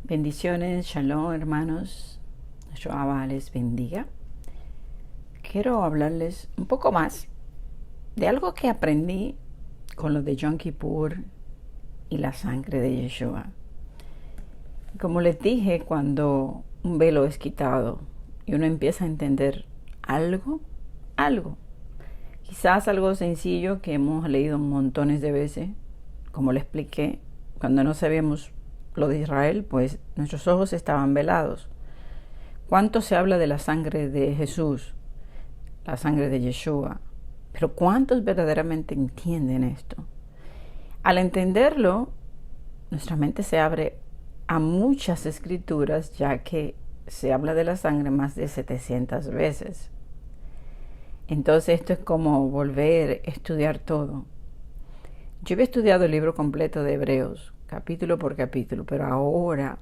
Bendiciones, shalom hermanos, Shoah les bendiga. Quiero hablarles un poco más de algo que aprendí con lo de Yom Kippur y la sangre de Yeshua. Como les dije, cuando un velo es quitado y uno empieza a entender algo, quizás algo sencillo que hemos leído montones de veces, como le expliqué, cuando no sabíamos lo de Israel, pues nuestros ojos estaban velados. ¿Cuánto se habla de la sangre de Jesús, la sangre de Yeshua? Pero ¿cuántos verdaderamente entienden esto? Al entenderlo, nuestra mente se abre a muchas escrituras, ya que se habla de la sangre más de 700 veces. Entonces esto es como volver a estudiar todo. Yo había estudiado el libro completo de Hebreos, capítulo por capítulo, pero ahora,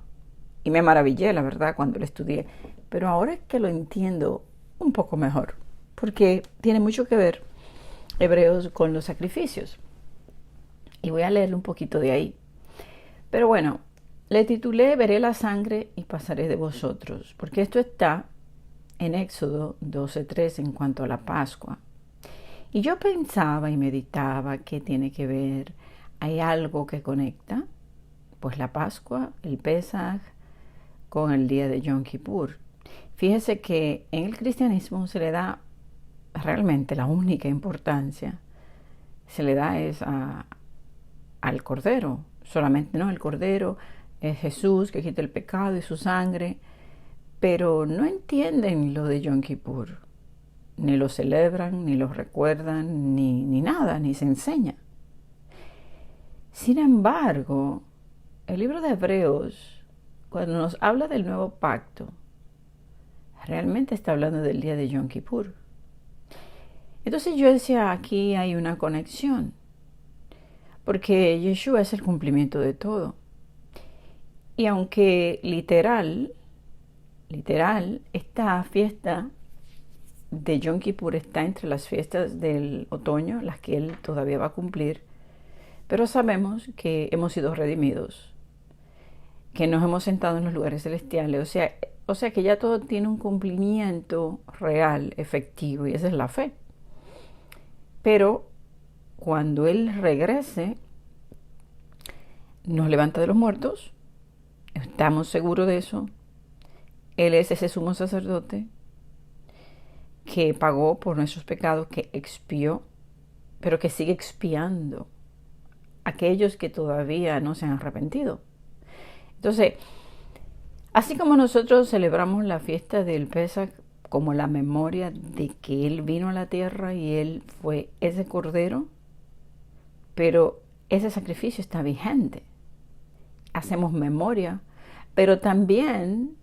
y me maravillé, la verdad, cuando lo estudié, pero ahora es que lo entiendo un poco mejor, porque tiene mucho que ver Hebreos con los sacrificios. Y voy a leerle un poquito de ahí. Pero bueno, le titulé Veré la sangre y pasaré de vosotros, porque esto está en Éxodo 12:3 en cuanto a la Pascua. Y yo pensaba y meditaba qué tiene que ver, ¿hay algo que conecta? Pues la Pascua, el Pesaj, con el día de Yom Kippur. Fíjese que en el cristianismo se le da realmente la única importancia, se le da es al Cordero, solamente no, el Cordero es Jesús que quita el pecado y su sangre, pero no entienden lo de Yom Kippur. Ni lo celebran, ni lo recuerdan, ni nada, ni se enseña. Sin embargo, el libro de Hebreos, cuando nos habla del nuevo pacto, realmente está hablando del día de Yom Kippur. Entonces yo decía, aquí hay una conexión, porque Yeshua es el cumplimiento de todo. Y aunque literal, esta fiesta de Yom Kippur está entre las fiestas del otoño, las que él todavía va a cumplir, pero sabemos que hemos sido redimidos, que nos hemos sentado en los lugares celestiales, o sea que ya todo tiene un cumplimiento real, efectivo, y esa es la fe. Pero cuando él regrese, nos levanta de los muertos, estamos seguros de eso. Él es ese sumo sacerdote que pagó por nuestros pecados, que expió, pero que sigue expiando aquellos que todavía no se han arrepentido. Entonces, así como nosotros celebramos la fiesta del Pesaj como la memoria de que Él vino a la tierra y Él fue ese cordero, pero ese sacrificio está vigente. Hacemos memoria, pero también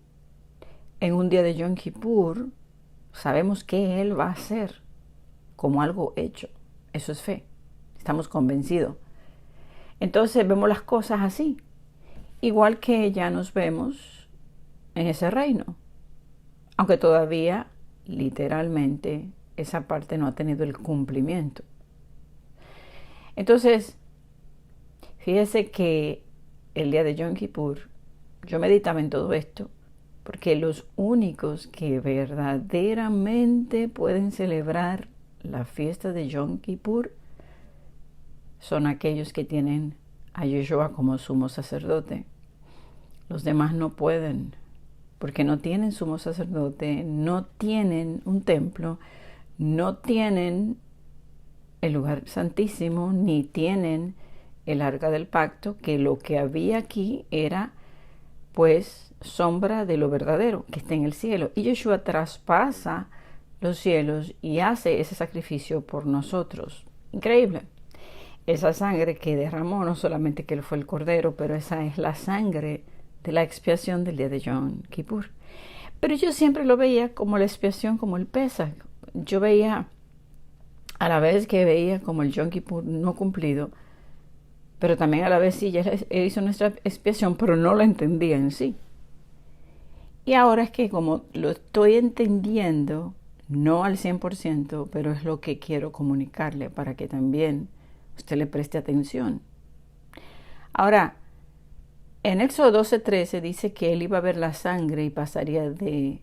en un día de Yom Kippur sabemos que Él va a hacer como algo hecho. Eso es fe. Estamos convencidos. Entonces vemos las cosas así. Igual que ya nos vemos en ese reino. Aunque todavía, literalmente, esa parte no ha tenido el cumplimiento. Entonces, fíjese que el día de Yom Kippur, yo meditaba en todo esto, porque los únicos que verdaderamente pueden celebrar la fiesta de Yom Kippur son aquellos que tienen a Yeshua como sumo sacerdote. Los demás no pueden, porque no tienen sumo sacerdote, no tienen un templo, no tienen el lugar santísimo, ni tienen el arca del pacto, que lo que había aquí era pues sombra de lo verdadero que está en el cielo. Y Yeshua traspasa los cielos y hace ese sacrificio por nosotros. Increíble. Esa sangre que derramó, no solamente que él fue el cordero, pero esa es la sangre de la expiación del día de Yom Kippur. Pero yo siempre lo veía como la expiación, como el Pesaj. Yo veía, a la vez que veía como el Yom Kippur no cumplido, pero también a la vez sí, ya él hizo nuestra expiación, pero no la entendía en sí. Y ahora es que como lo estoy entendiendo, no al 100%, pero es lo que quiero comunicarle para que también usted le preste atención. Ahora, En Éxodo 12:13 dice que él iba a ver la sangre y pasaría de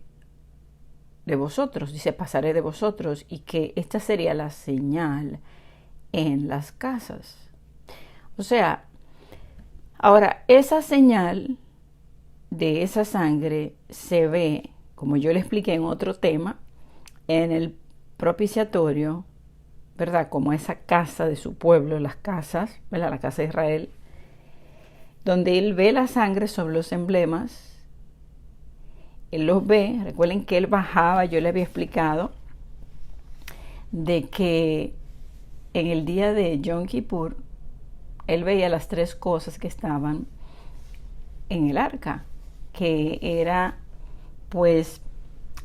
vosotros, dice pasaré de vosotros, y que esta sería la señal en las casas. O sea, ahora esa señal de esa sangre se ve, como yo le expliqué en otro tema, en el propiciatorio, ¿verdad? Como esa casa de su pueblo, las casas, ¿verdad? La casa de Israel, donde él ve la sangre sobre los emblemas. Él los ve, recuerden que él bajaba, yo le había explicado, de que en el día de Yom Kippur, él veía las tres cosas que estaban en el arca, que era pues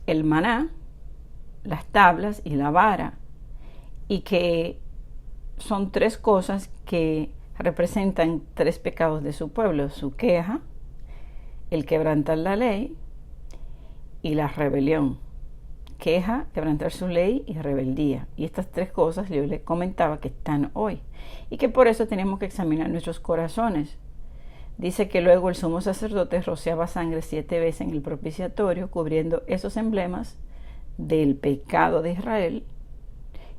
el maná, las tablas y la vara, y que son tres cosas que representan tres pecados de su pueblo: su queja, el quebrantar la ley y la rebelión. Queja, quebrantar su ley y rebeldía. Y estas tres cosas yo les comentaba que están hoy y que por eso tenemos que examinar nuestros corazones. Dice que luego el sumo sacerdote rociaba sangre 7 veces en el propiciatorio, cubriendo esos emblemas del pecado de Israel,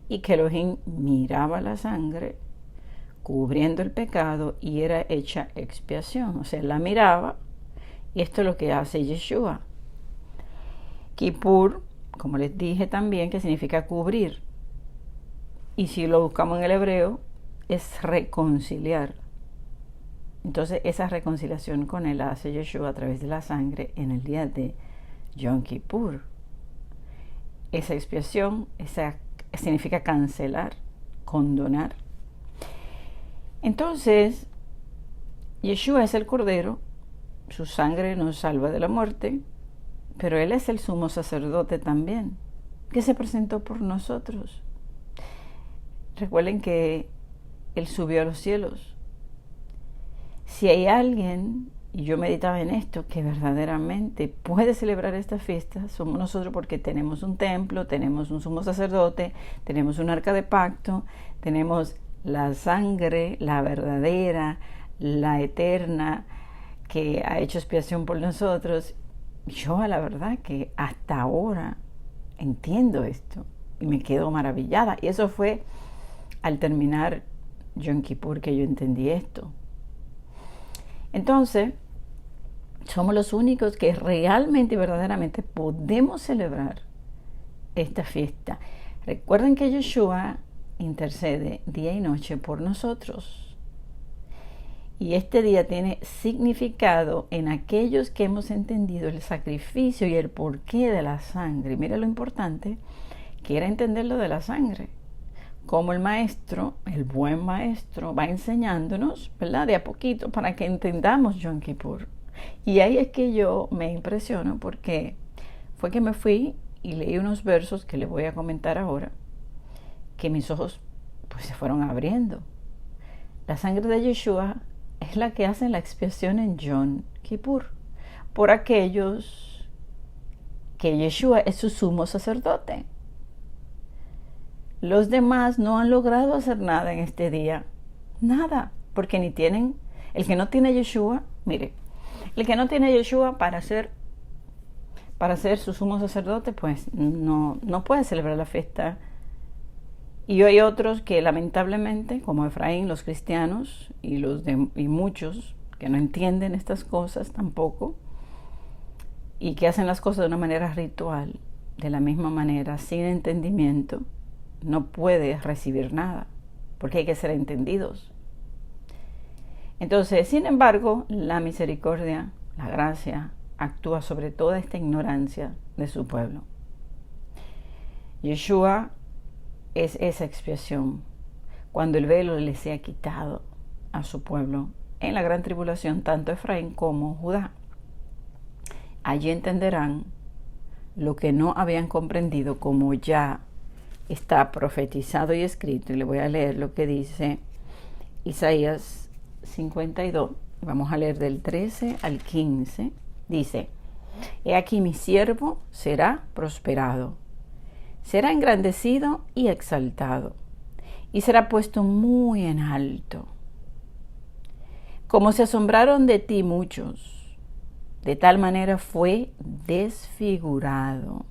y que Elohim miraba la sangre cubriendo el pecado y era hecha expiación. O sea, la miraba, y esto es lo que hace Yeshua. Kippur, como les dije también, que significa cubrir, y si lo buscamos en el hebreo es reconciliar. Entonces esa reconciliación con él la hace Yeshua a través de la sangre en el día de Yom Kippur. Esa expiación significa cancelar, condonar. Entonces Yeshua es el Cordero, su sangre nos salva de la muerte, pero él es el sumo sacerdote también, que se presentó por nosotros. Recuerden que él subió a los cielos. Si hay alguien, y yo meditaba en esto, que verdaderamente puede celebrar esta fiesta, somos nosotros, porque tenemos un templo, tenemos un sumo sacerdote, tenemos un arca de pacto, tenemos la sangre, la verdadera, la eterna, que ha hecho expiación por nosotros. Yo, a la verdad, que hasta ahora entiendo esto y me quedo maravillada. Y eso fue al terminar Yom Kippur que yo entendí esto. Entonces, somos los únicos que realmente y verdaderamente podemos celebrar esta fiesta. Recuerden que Yeshua intercede día y noche por nosotros. Y este día tiene significado en aquellos que hemos entendido el sacrificio y el porqué de la sangre. Mira lo importante que era entender lo de la sangre. Como el maestro, el buen maestro, va enseñándonos, ¿verdad? De a poquito para que entendamos Yom Kippur. Y ahí es que yo me impresiono, porque fue que me fui y leí unos versos que les voy a comentar ahora, que mis ojos pues se fueron abriendo. La sangre de Yeshua es la que hace la expiación en Yom Kippur por aquellos que Yeshua es su sumo sacerdote. Los demás no han logrado hacer nada en este día, nada, porque ni tienen, el que no tiene Yeshua, mire, el que no tiene Yeshua para ser su sumo sacerdote, pues no puede celebrar la fiesta. Y hay otros que lamentablemente, como Efraín, los cristianos y muchos que no entienden estas cosas tampoco, y que hacen las cosas de una manera ritual, de la misma manera, sin entendimiento, no puede recibir nada, porque hay que ser entendidos. Entonces, sin embargo, la misericordia, la gracia, actúa sobre toda esta ignorancia de su pueblo. Yeshua es esa expiación, cuando el velo le sea quitado a su pueblo en la gran tribulación, tanto Efraín como Judá. Allí entenderán lo que no habían comprendido, como ya está profetizado y escrito. Y le voy a leer lo que dice Isaías 52. Vamos a leer del 13 al 15. Dice: He aquí mi siervo será prosperado, será engrandecido y exaltado, y será puesto muy en alto. Como se asombraron de ti muchos, de tal manera fue desfigurado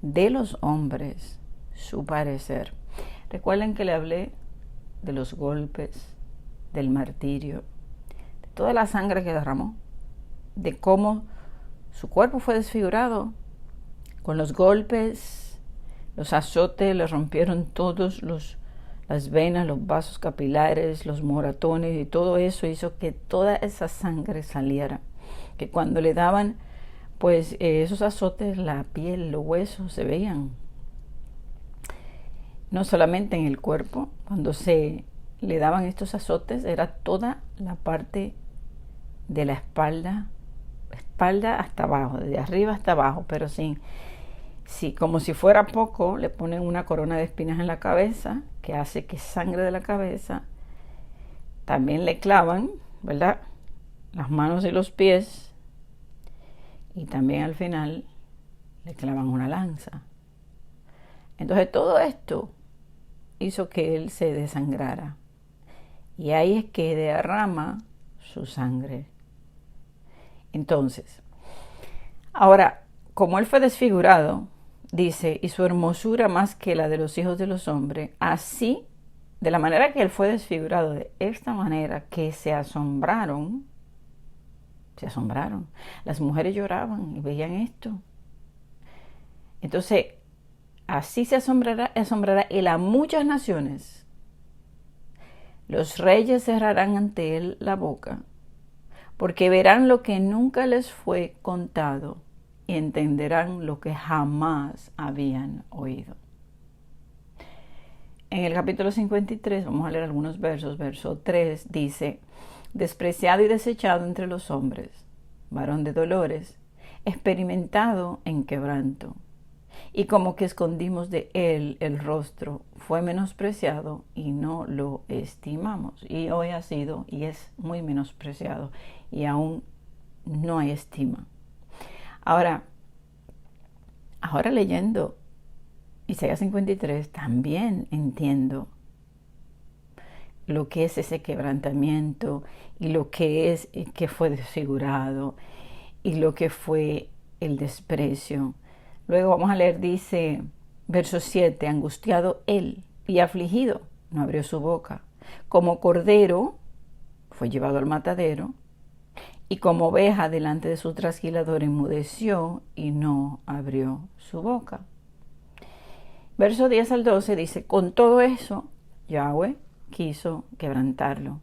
de los hombres su parecer. Recuerden que le hablé de los golpes, del martirio, de toda la sangre que derramó, de cómo su cuerpo fue desfigurado con los golpes, los azotes, le rompieron todos las venas, los vasos capilares, los moratones, y todo eso hizo que toda esa sangre saliera. Que cuando le daban pues esos azotes, la piel, los huesos se veían. No solamente en el cuerpo, cuando se le daban estos azotes, era toda la parte de la espalda hasta abajo, de arriba hasta abajo, pero sí, como si fuera poco, le ponen una corona de espinas en la cabeza, que hace que sangre de la cabeza. También le clavan, ¿verdad?, las manos y los pies, y también al final le clavan una lanza. Entonces todo esto hizo que él se desangrara. Y ahí es que derrama su sangre. Entonces, ahora, como él fue desfigurado, dice, y su hermosura más que la de los hijos de los hombres, así, de la manera que él fue desfigurado, de esta manera que se asombraron. Las mujeres lloraban y veían esto. Entonces, así se asombrará él a muchas naciones. Los reyes cerrarán ante él la boca, porque verán lo que nunca les fue contado y entenderán lo que jamás habían oído. En el capítulo 53, vamos a leer algunos versos. Verso 3 dice: despreciado y desechado entre los hombres, varón de dolores, experimentado en quebranto, y como que escondimos de él el rostro, fue menospreciado y no lo estimamos. Y hoy ha sido y es muy menospreciado y aún no hay estima. Ahora leyendo Isaías 53, también entiendo lo que es ese quebrantamiento y lo que es que fue desfigurado y lo que fue el desprecio. Luego vamos a leer, dice, verso 7, angustiado él y afligido, no abrió su boca. Como cordero fue llevado al matadero, y como oveja delante de su trasquilador enmudeció y no abrió su boca. Verso 10 al 12 dice, con todo eso, Yahweh quiso quebrantarlo,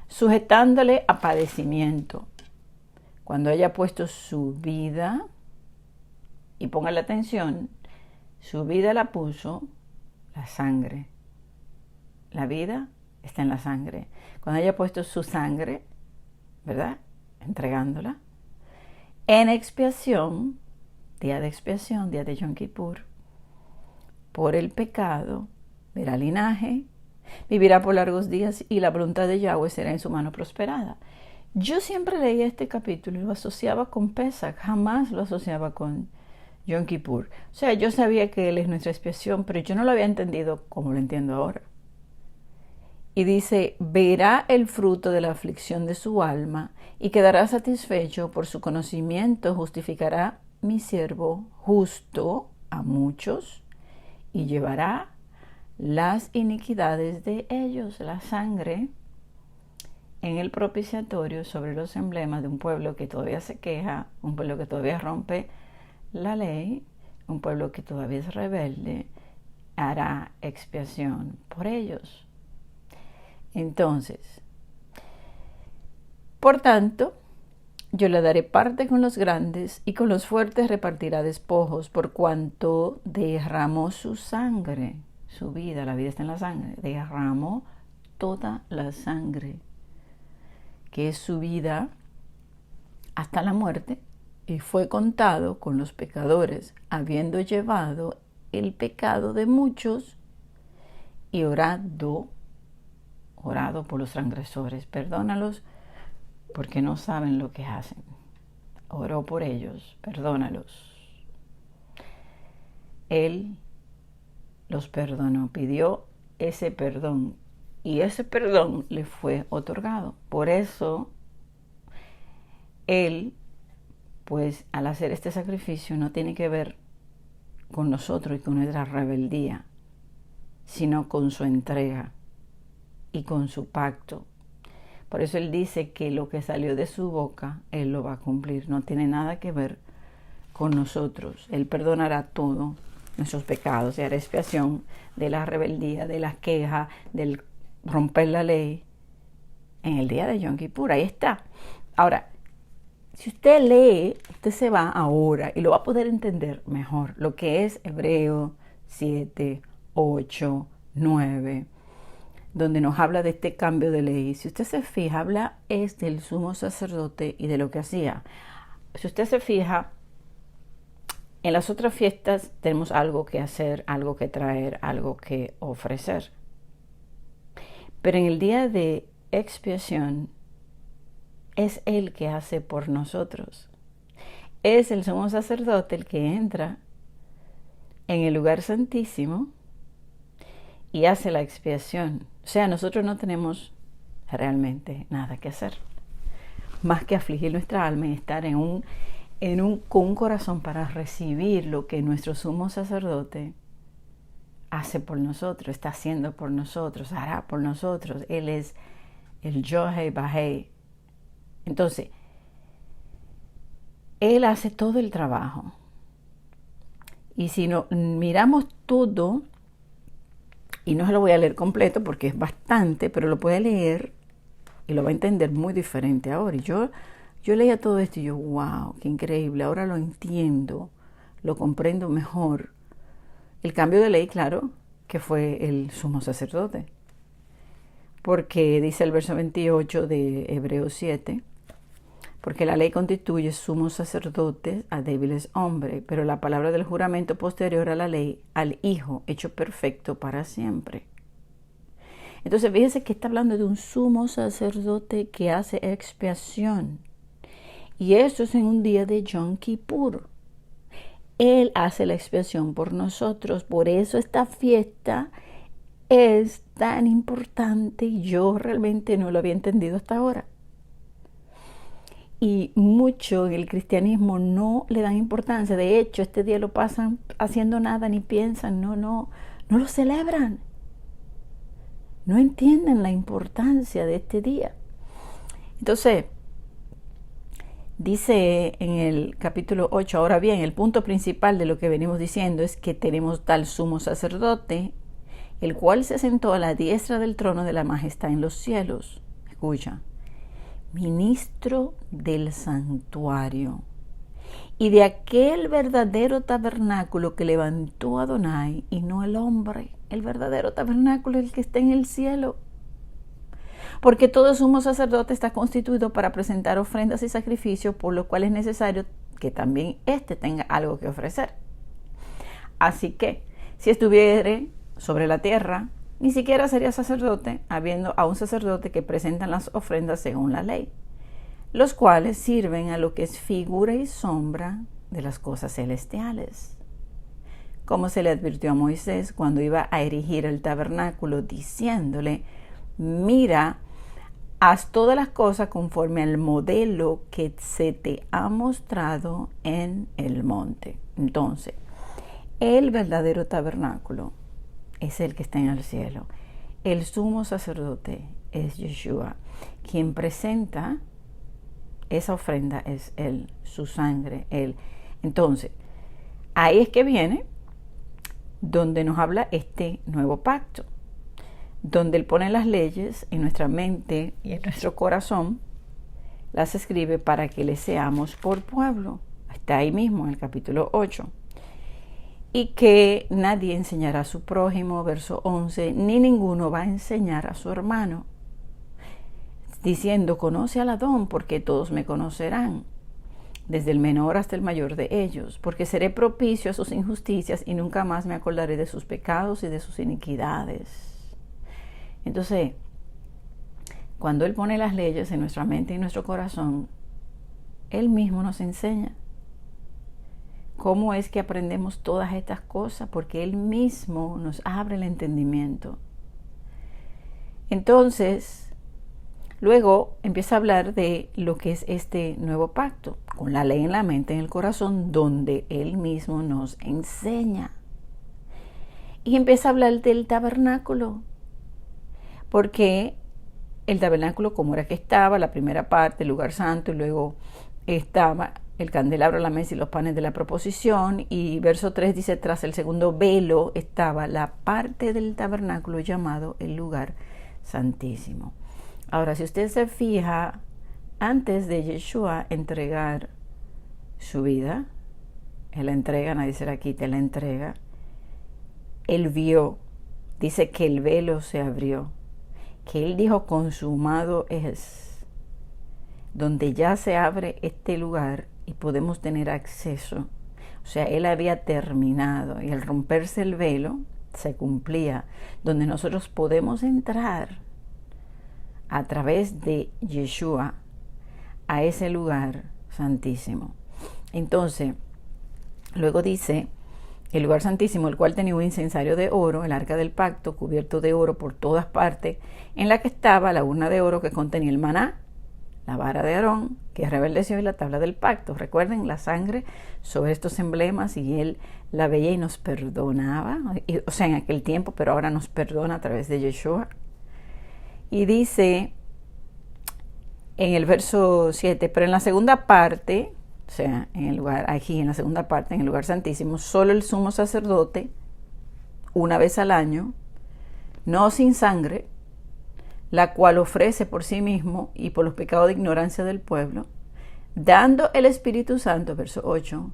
sujetándole a padecimiento. Cuando haya puesto su vida, y pongan la atención, su vida la puso la sangre. La vida está en la sangre. Cuando haya puesto su sangre, ¿verdad?, entregándola, en expiación, día de Yom Kippur, por el pecado, verá linaje, vivirá por largos días y la voluntad de Yahweh será en su mano prosperada. Yo siempre leía este capítulo y lo asociaba con Pesach, jamás lo asociaba con Yom Kippur. O sea, yo sabía que Él es nuestra expiación, pero yo no lo había entendido como lo entiendo ahora. Y dice, verá el fruto de la aflicción de su alma y quedará satisfecho por su conocimiento, justificará mi siervo justo a muchos y llevará las iniquidades de ellos, la sangre en el propiciatorio sobre los emblemas de un pueblo que todavía se queja, un pueblo que todavía rompe la ley, un pueblo que todavía es rebelde, hará expiación por ellos. Entonces, por tanto, yo le daré parte con los grandes y con los fuertes repartirá despojos, por cuanto derramó su sangre, su vida, la vida está en la sangre, derramó toda la sangre, que es su vida hasta la muerte, y fue contado con los pecadores, habiendo llevado el pecado de muchos y orado por los transgresores. Perdónalos porque no saben lo que hacen. Oró por ellos, perdónalos. Él los perdonó, pidió ese perdón y ese perdón le fue otorgado. Por eso Él, pues al hacer este sacrificio, no tiene que ver con nosotros y con nuestra rebeldía, sino con su entrega y con su pacto. Por eso Él dice que lo que salió de su boca, Él lo va a cumplir. No tiene nada que ver con nosotros. Él perdonará todo nuestros pecados y hará expiación de la rebeldía, de la queja, del romper la ley en el día de Yom Kippur. Ahí está. Ahora, si usted lee, usted se va ahora y lo va a poder entender mejor lo que es Hebreo 7, 8, 9, donde nos habla de este cambio de ley. Si usted se fija, habla es del sumo sacerdote y de lo que hacía. Si usted se fija, en las otras fiestas tenemos algo que hacer, algo que traer, algo que ofrecer. Pero en el día de expiación es Él que hace por nosotros. Es el sumo sacerdote el que entra en el lugar santísimo y hace la expiación. O sea, nosotros no tenemos realmente nada que hacer, más que afligir nuestra alma y estar con un corazón para recibir lo que nuestro sumo sacerdote hace por nosotros, está haciendo por nosotros, hará por nosotros. Él es el Yohei Bahei. Entonces, Él hace todo el trabajo. Y si no miramos todo, y no se lo voy a leer completo porque es bastante, pero lo puede leer y lo va a entender muy diferente ahora. Y yo leía todo esto y yo, wow, qué increíble, ahora lo entiendo, lo comprendo mejor. El cambio de ley, claro, que fue el sumo sacerdote. Porque dice el verso 28 de Hebreos 7, porque la ley constituye sumos sacerdotes a débiles hombres, pero la palabra del juramento posterior a la ley, al Hijo, hecho perfecto para siempre. Entonces, fíjese que está hablando de un sumo sacerdote que hace expiación. Y eso es en un día de Yom Kippur. Él hace la expiación por nosotros. Por eso esta fiesta es tan importante y yo realmente no lo había entendido hasta ahora. Y mucho en el cristianismo no le dan importancia. De hecho, este día lo pasan haciendo nada ni piensan, no lo celebran. No entienden la importancia de este día. Entonces, dice en el capítulo 8, ahora bien, el punto principal de lo que venimos diciendo es que tenemos tal sumo sacerdote, el cual se sentó a la diestra del trono de la majestad en los cielos. Escucha, ministro del santuario y de aquel verdadero tabernáculo que levantó Adonai y no el hombre. El verdadero tabernáculo es el que está en el cielo. Porque todo sumo sacerdote está constituido para presentar ofrendas y sacrificios, por lo cual es necesario que también éste tenga algo que ofrecer. Así que, si estuviere sobre la tierra, ni siquiera sería sacerdote, habiendo a un sacerdote que presenta las ofrendas según la ley, los cuales sirven a lo que es figura y sombra de las cosas celestiales. Como se le advirtió a Moisés cuando iba a erigir el tabernáculo, diciéndole, mira, haz todas las cosas conforme al modelo que se te ha mostrado en el monte. Entonces, el verdadero tabernáculo es el que está en el cielo. El sumo sacerdote es Yeshua. Quien presenta esa ofrenda es Él, su sangre, Él. Entonces, ahí es que viene donde nos habla este nuevo pacto, donde Él pone las leyes en nuestra mente y en nuestro corazón, las escribe para que le seamos por pueblo. Está ahí mismo en el capítulo 8. Y que nadie enseñará a su prójimo, verso 11, ni ninguno va a enseñar a su hermano, diciendo, conoce al Adón, porque todos me conocerán, desde el menor hasta el mayor de ellos, porque seré propicio a sus injusticias y nunca más me acordaré de sus pecados y de sus iniquidades. Entonces, cuando Él pone las leyes en nuestra mente y en nuestro corazón, Él mismo nos enseña. ¿Cómo es que aprendemos todas estas cosas? Porque Él mismo nos abre el entendimiento. Entonces, luego empieza a hablar de lo que es este nuevo pacto, con la ley en la mente, en el corazón, donde Él mismo nos enseña. Y empieza a hablar del tabernáculo, porque el tabernáculo, como era que estaba, la primera parte, el lugar santo, y luego estaba el candelabro, la mesa y los panes de la proposición, y verso 3 dice, tras el segundo velo estaba la parte del tabernáculo llamado el lugar santísimo. Ahora, si usted se fija, antes de Yeshua entregar su vida, Él la entrega, nadie se la quita, Él la entrega, Él vio, dice que el velo se abrió, que Él dijo consumado es, donde ya se abre este lugar y podemos tener acceso. O sea, Él había terminado y al romperse el velo se cumplía, donde nosotros podemos entrar a través de Yeshua a ese lugar santísimo. Entonces, luego dice, el lugar santísimo, el cual tenía un incensario de oro, el arca del pacto, cubierto de oro por todas partes, en la que estaba la urna de oro que contenía el maná, la vara de Aarón, que rebeldeció, y la tabla del pacto. Recuerden la sangre sobre estos emblemas, y Él la veía y nos perdonaba, o sea, en aquel tiempo, pero ahora nos perdona a través de Yeshua. Y dice en el verso 7, pero en la segunda parte, o sea, en el lugar, aquí en la segunda parte, en el lugar santísimo, solo el sumo sacerdote, una vez al año, no sin sangre, la cual ofrece por sí mismo y por los pecados de ignorancia del pueblo, dando el Espíritu Santo, verso 8,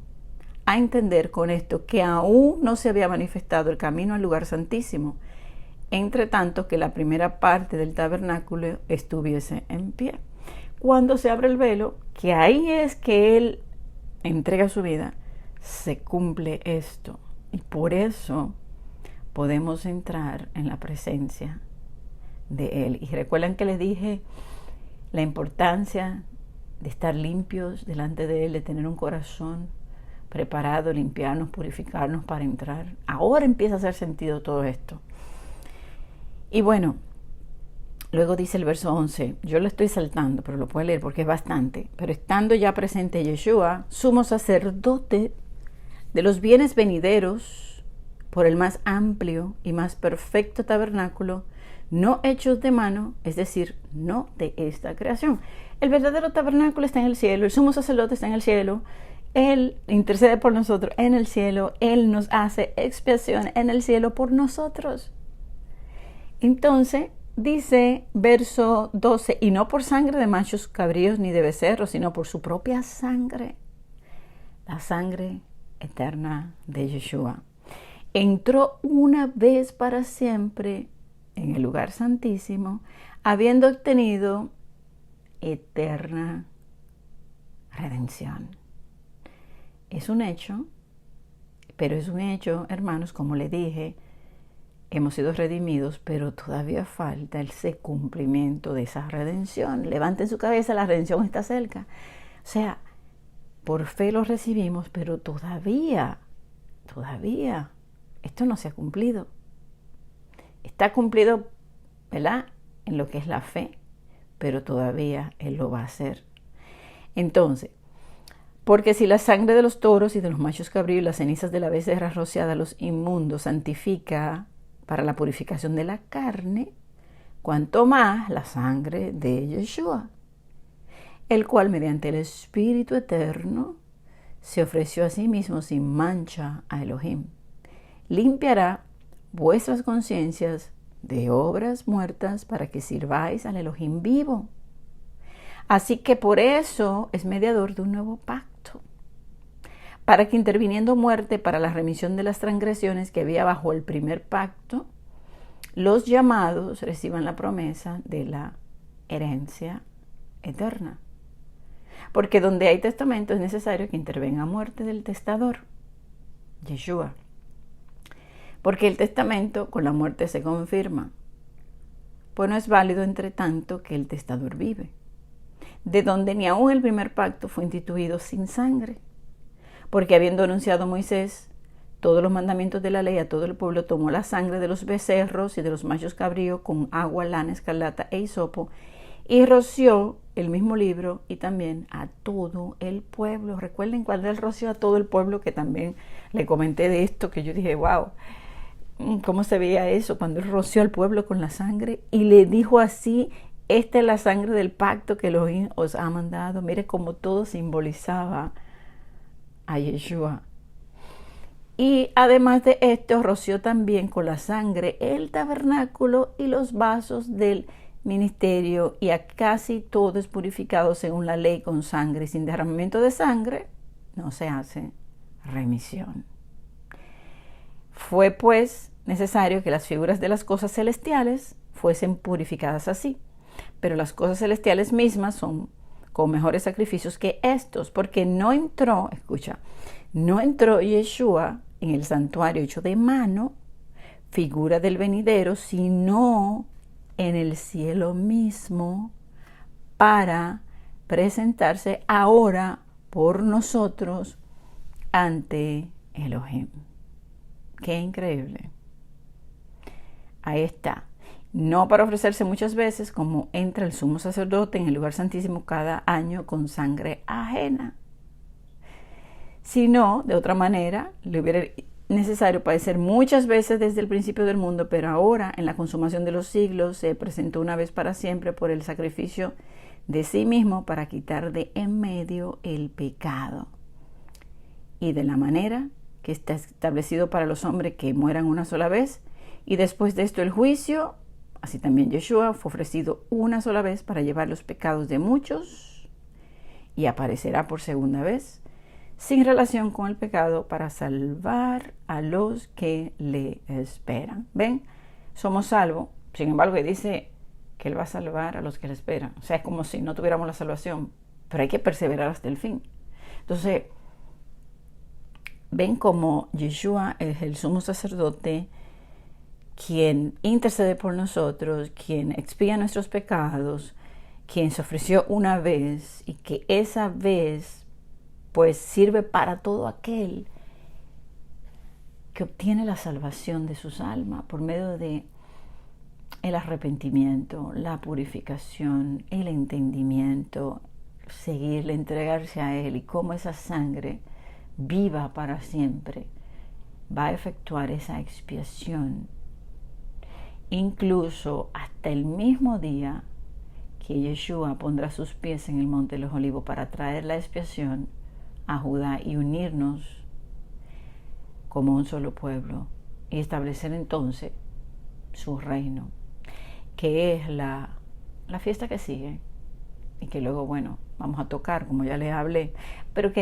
a entender con esto que aún no se había manifestado el camino al lugar santísimo, entre tanto que la primera parte del tabernáculo estuviese en pie. Cuando se abre el velo, que ahí es que Él entrega su vida, se cumple esto. Y por eso podemos entrar en la presencia de Él. Y recuerdan que les dije la importancia de estar limpios delante de Él, de tener un corazón preparado, limpiarnos, purificarnos para entrar. Ahora empieza a hacer sentido todo esto. Y bueno, luego dice el verso 11, yo lo estoy saltando, pero lo puede leer porque es bastante. Pero estando ya presente Yeshua, sumo sacerdote de los bienes venideros, por el más amplio y más perfecto tabernáculo, no hechos de mano, es decir, no de esta creación. El verdadero tabernáculo está en el cielo, el sumo sacerdote está en el cielo, Él intercede por nosotros en el cielo, Él nos hace expiación en el cielo por nosotros. Entonces, dice verso 12, y no por sangre de machos cabríos ni de becerros, sino por su propia sangre, la sangre eterna de Yeshua. Entró una vez para siempre en el lugar santísimo, habiendo obtenido eterna redención. Es un hecho, pero es un hecho, hermanos, como le dije, hemos sido redimidos, pero todavía falta ese cumplimiento de esa redención. Levanten su cabeza, la redención está cerca. O sea, por fe lo recibimos, pero todavía, esto no se ha cumplido. Está cumplido, ¿verdad?, en lo que es la fe, pero todavía Él lo va a hacer. Entonces, porque si la sangre de los toros y de los machos cabríos y las cenizas de la becerra rociada a los inmundos santifica para la purificación de la carne, cuanto más la sangre de Yeshua, el cual mediante el Espíritu Eterno se ofreció a sí mismo sin mancha a Elohim, limpiará vuestras conciencias de obras muertas para que sirváis al Elohim vivo. Así que por eso es mediador de un nuevo pacto, para que interviniendo muerte para la remisión de las transgresiones que había bajo el primer pacto, los llamados reciban la promesa de la herencia eterna. Porque donde hay testamento es necesario que intervenga muerte del testador, Yeshua. Porque el testamento con la muerte se confirma, pues no es válido entre tanto que el testador vive, de donde ni aun el primer pacto fue instituido sin sangre, porque habiendo anunciado Moisés todos los mandamientos de la ley a todo el pueblo, tomó la sangre de los becerros y de los machos cabríos con agua, lana, escarlata e hisopo y roció el mismo libro y también a todo el pueblo. Recuerden cuando él roció a todo el pueblo, que también le comenté de esto, que yo dije, wow, ¿cómo se veía eso? Cuando él roció al pueblo con la sangre y le dijo así: esta es la sangre del pacto que Elohim os ha mandado. Mire cómo todo simbolizaba a Yeshua. Y además de esto, roció también con la sangre el tabernáculo y los vasos del ministerio, y a casi todo es purificado según la ley con sangre. Sin derramamiento de sangre no se hace remisión. Fue pues necesario que las figuras de las cosas celestiales fuesen purificadas así, pero las cosas celestiales mismas son con mejores sacrificios que estos, porque no entró Yeshua en el santuario hecho de mano, figura del venidero, sino en el cielo mismo, para presentarse ahora por nosotros ante Elohim. Qué increíble. Ahí está. No para ofrecerse muchas veces, como entra el sumo sacerdote en el lugar santísimo cada año con sangre ajena, sino de otra manera le hubiera necesario padecer muchas veces desde el principio del mundo, pero ahora en la consumación de los siglos se presentó una vez para siempre por el sacrificio de sí mismo para quitar de en medio el pecado, y de la manera que está establecido para los hombres que mueran una sola vez, y después de esto el juicio. Así también Yeshua fue ofrecido una sola vez para llevar los pecados de muchos, y aparecerá por segunda vez sin relación con el pecado para salvar a los que le esperan. ¿Ven? Somos salvos. Sin embargo, dice que Él va a salvar a los que le esperan. O sea, es como si no tuviéramos la salvación, pero hay que perseverar hasta el fin. Entonces, ven como Yeshua es el sumo sacerdote, quien intercede por nosotros, quien expía nuestros pecados, quien se ofreció una vez, y que esa vez pues sirve para todo aquel que obtiene la salvación de sus almas por medio de el arrepentimiento, la purificación, el entendimiento, seguirle, entregarse a Él, y cómo esa sangre viva para siempre va a efectuar esa expiación, incluso hasta el mismo día que Yeshua pondrá sus pies en el monte de los olivos para traer la expiación a Judá y unirnos como un solo pueblo y establecer entonces su reino, que es la fiesta que sigue y que luego, bueno, vamos a tocar, como ya les hablé. Pero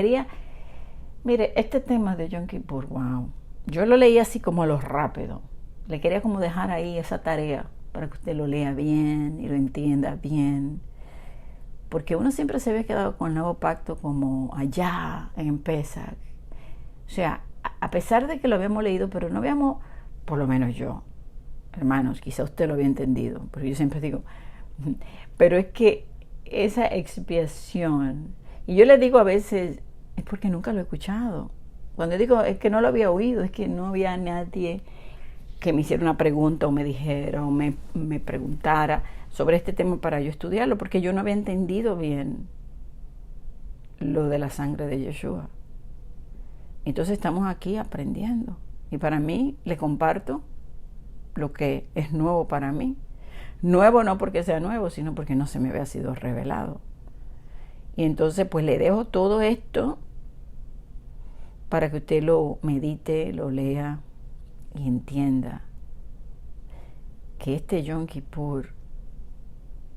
mire, este tema de Yom Kippur, wow, yo lo leí así como a lo rápido. Le quería como dejar ahí esa tarea para que usted lo lea bien y lo entienda bien, porque uno siempre se había quedado con el nuevo pacto como allá en Pesach. O sea, a pesar de que lo habíamos leído, pero no habíamos, por lo menos yo, hermanos, quizá usted lo había entendido, pero yo siempre digo, pero es que esa expiación, y yo le digo a veces, es porque nunca lo he escuchado. Cuando digo es que no lo había oído, es que no había nadie que me hiciera una pregunta o me dijera o me preguntara sobre este tema para yo estudiarlo, porque yo no había entendido bien lo de la sangre de Yeshua. Entonces estamos aquí aprendiendo, y para mí le comparto lo que es nuevo para mí. Nuevo no porque sea nuevo, sino porque no se me había sido revelado. Y entonces pues le dejo todo esto para que usted lo medite, lo lea y entienda que este Yom Kippur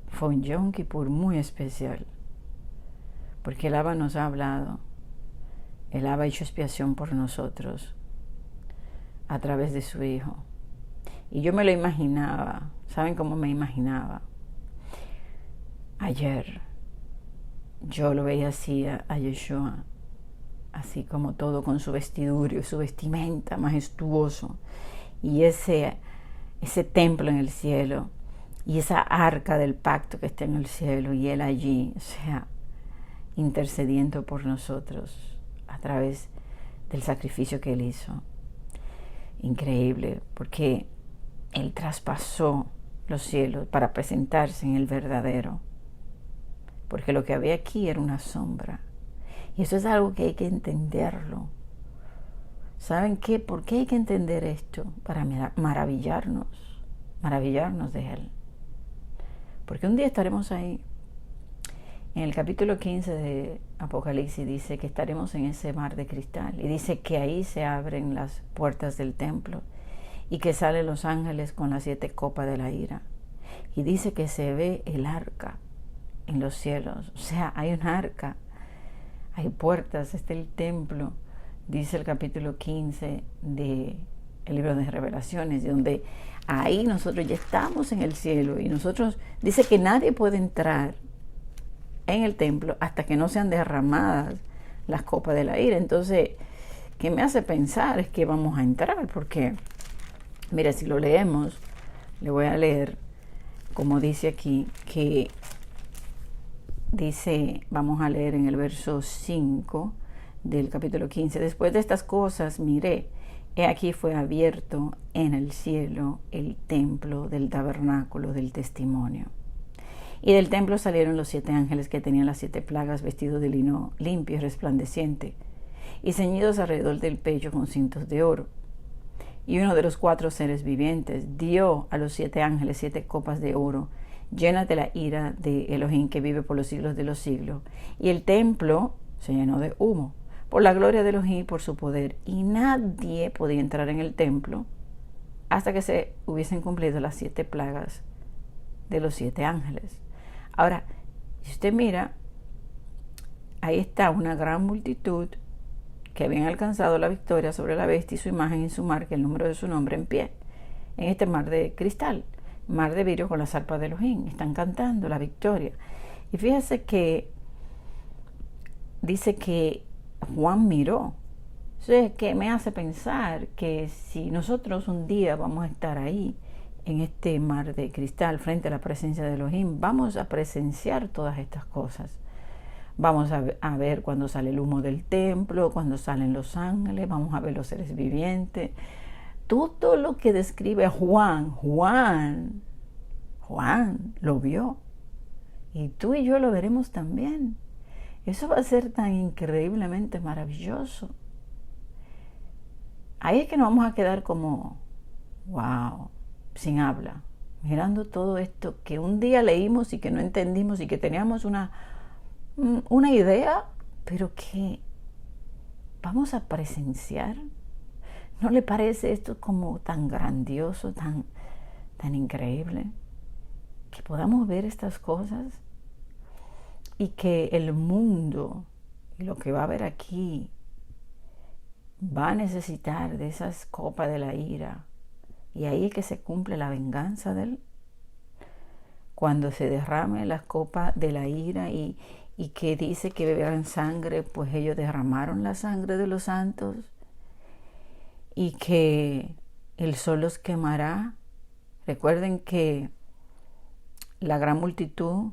fue un Yom Kippur muy especial, porque el Abba nos ha hablado, el Abba ha hecho expiación por nosotros a través de su Hijo. Y yo me lo imaginaba. ¿Saben cómo me imaginaba? Ayer yo lo veía así a Yeshua, así como todo con su vestidura y su vestimenta majestuoso, y ese templo en el cielo, y esa arca del pacto que está en el cielo, y Él allí, o sea, intercediendo por nosotros a través del sacrificio que Él hizo. increíble, porque Él traspasó los cielos para presentarse en el verdadero, porque lo que había aquí era una sombra. Y eso es algo que hay que entenderlo. ¿Saben qué? ¿Por qué hay que entender esto? Para maravillarnos de Él. Porque un día estaremos ahí. En el capítulo 15 de Apocalipsis dice que estaremos en ese mar de cristal. Y dice que ahí se abren las puertas del templo y que salen los ángeles con las 7 copas de la ira. Y dice que se ve el arca en los cielos. O sea, hay un arca, hay puertas, está el templo. Dice el capítulo 15 del libro de Revelaciones, donde ahí nosotros ya estamos en el cielo y nosotros, dice que nadie puede entrar en el templo hasta que no sean derramadas las copas de la ira. Entonces, ¿qué me hace pensar? Es que vamos a entrar, porque, mira, si lo leemos, le voy a leer, como dice aquí, que dice, vamos a leer en el verso 5 del capítulo 15, después de estas cosas miré, he aquí fue abierto en el cielo el templo del tabernáculo del testimonio. Y del templo salieron los 7 ángeles que tenían las 7 plagas, vestidos de lino limpio y resplandeciente, y ceñidos alrededor del pecho con cintos de oro. Y uno de los 4 seres vivientes dio a los 7 ángeles 7 copas de oro, llenas de la ira de Elohim que vive por los siglos de los siglos. Y el templo se llenó de humo, por la gloria de Elohim y por su poder. Y nadie podía entrar en el templo hasta que se hubiesen cumplido las 7 plagas de los 7 ángeles. Ahora, si usted mira, ahí está una gran multitud que habían alcanzado la victoria sobre la bestia y su imagen y su marca, el número de su nombre en pie, en este mar de cristal, mar de vidrio con las arpas de Elohim. Están cantando la victoria. Y fíjese que dice que Juan miró. Eso es que me hace pensar que si nosotros un día vamos a estar ahí, en este mar de cristal, frente a la presencia de Elohim, vamos a presenciar todas estas cosas. Vamos a ver cuando sale el humo del templo, cuando salen los ángeles, vamos a ver los seres vivientes. Todo lo que describe Juan lo vio. Y tú y yo lo veremos también. Eso va a ser tan increíblemente maravilloso. Ahí es que nos vamos a quedar como, wow, sin habla, mirando todo esto que un día leímos y que no entendimos y que teníamos una idea, pero que vamos a presenciar. ¿No le parece esto como tan grandioso, tan increíble? Que podamos ver estas cosas y que el mundo y lo que va a haber aquí va a necesitar de esas copas de la ira. Y ahí es que se cumple la venganza de Él. Cuando se derrame las copas de la ira y que dice que beberán sangre, pues ellos derramaron la sangre de los santos, y que el sol los quemará. Recuerden que la gran multitud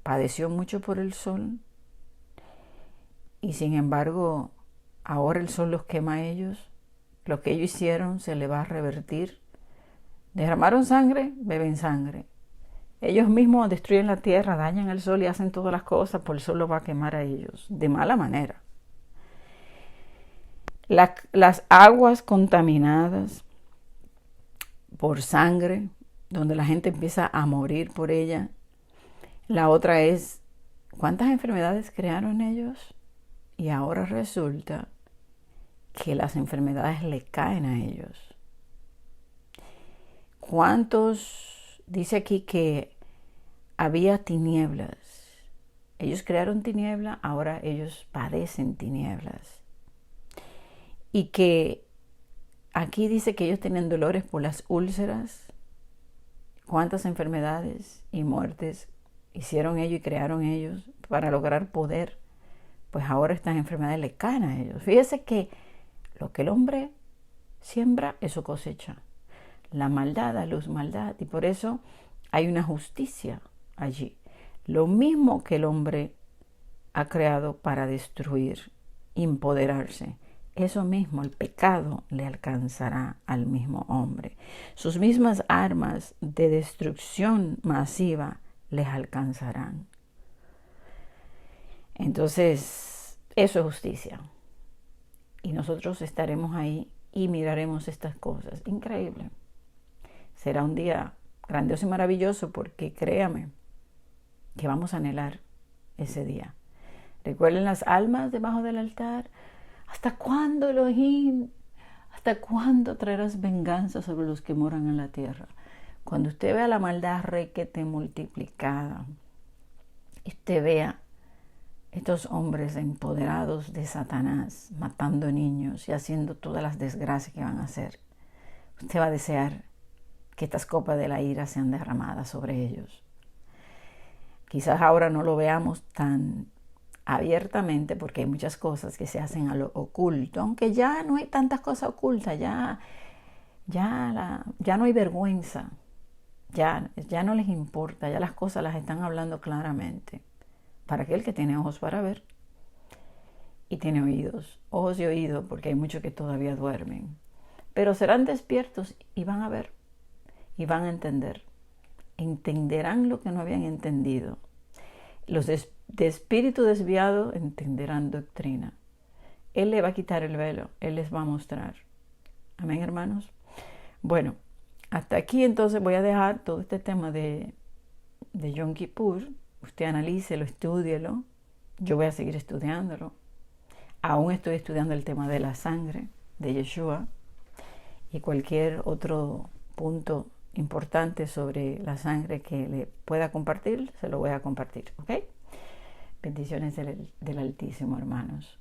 padeció mucho por el sol, y sin embargo ahora el sol los quema a ellos. Lo que ellos hicieron se le va a revertir. Derramaron sangre, beben sangre. Ellos mismos destruyen la tierra, dañan el sol y hacen todas las cosas, pues el sol los va a quemar a ellos de mala manera. Las aguas contaminadas por sangre, donde la gente empieza a morir por ella. La otra es, ¿cuántas enfermedades crearon ellos? Y ahora resulta que las enfermedades le caen a ellos. ¿Cuántos? Dice aquí que había tinieblas. Ellos crearon tinieblas, ahora ellos padecen tinieblas. Y que aquí dice que ellos tienen dolores por las úlceras. ¿Cuántas enfermedades y muertes hicieron ellos y crearon ellos para lograr poder? Pues ahora estas enfermedades le caen a ellos. Fíjese que lo que el hombre siembra, eso cosecha. La maldad da luz maldad, y por eso hay una justicia allí. Lo mismo que el hombre ha creado para destruir, empoderarse. eso mismo, el pecado, le alcanzará al mismo hombre. Sus mismas armas de destrucción masiva les alcanzarán. Entonces, eso es justicia. Y nosotros estaremos ahí y miraremos estas cosas. Increíble. Será un día grandioso y maravilloso porque créame que vamos a anhelar ese día. Recuerden las almas debajo del altar. ¿Hasta cuándo, Elohim? ¿Hasta cuándo traerás venganza sobre los que moran en la tierra? Cuando usted vea la maldad requete multiplicada, y usted vea estos hombres empoderados de Satanás, matando niños y haciendo todas las desgracias que van a hacer, usted va a desear que estas copas de la ira sean derramadas sobre ellos. Quizás ahora no lo veamos tan abiertamente porque hay muchas cosas que se hacen a lo oculto, aunque ya no hay tantas cosas ocultas, ya no hay vergüenza, ya no les importa, ya las cosas las están hablando claramente. Para aquel que tiene ojos para ver y tiene oídos, ojos y oídos, porque hay muchos que todavía duermen, pero serán despiertos y van a ver y van a entender, entenderán lo que no habían entendido. Los de espíritu desviado entenderán doctrina. Él le va a quitar el velo, Él les va a mostrar. Amén, hermanos. Bueno, hasta aquí entonces voy a dejar todo este tema de Yom Kippur. Usted analícelo, estúdielo. Yo voy a seguir estudiándolo. Aún estoy estudiando el tema de la sangre de Yeshua y cualquier otro punto importante sobre la sangre que le pueda compartir, se lo voy a compartir, ¿ok? Bendiciones del Altísimo, hermanos.